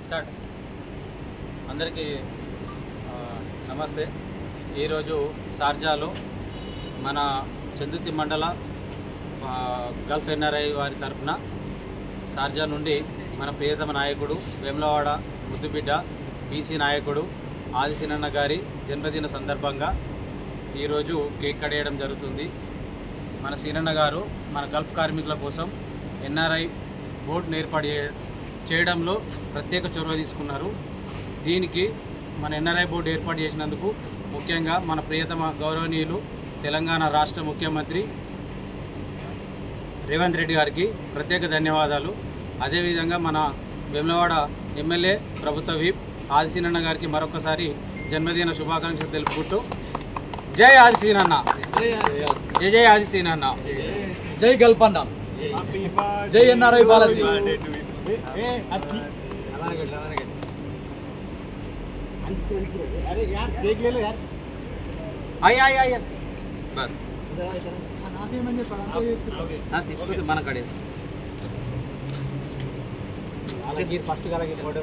Start. అందరికీ నమస్తే. ఈరోజు షార్జాలో మన చందుర్తి మండల గల్ఫ్ ఎన్ఆర్ఐ వారి తరఫున షార్జా నుండి మన ప్రియతమ నాయకుడు వేములవాడ ముద్దుబిడ్డ బీసీ నాయకుడు ఆదిశీనన్న గారి జన్మదిన సందర్భంగా ఈరోజు కేక్ కడేయడం జరుగుతుంది. మన సీనన్న గారు మన గల్ఫ్ కార్మికుల కోసం ఎన్ఆర్ఐ బోర్డును ఏర్పాటు చేయడంలో ప్రత్యేక చొరవ తీసుకున్నారు. దీనికి మన ఎన్ఆర్ఐ బోర్డు ఏర్పాటు చేసినందుకు ముఖ్యంగా మన ప్రియతమ గౌరవనీయులు తెలంగాణ రాష్ట్ర ముఖ్యమంత్రి రేవంత్ రెడ్డి గారికి ప్రత్యేక ధన్యవాదాలు. అదేవిధంగా మన వేములవాడ ఎమ్మెల్యే ప్రభుత్వ విప్ ఆదిశీనన్న గారికి మరొకసారి జన్మదిన శుభాకాంక్షలు తెలుపుకుంటూ జై ఆదిశీనన్న, జై జై ఆదిశీనన్న, జై గల్పన్న, జై ఎన్ఆర్ఐ పాలసీ. బస్ తీసుకుంటే మన కడేసి ఫస్ట్ ఫోటో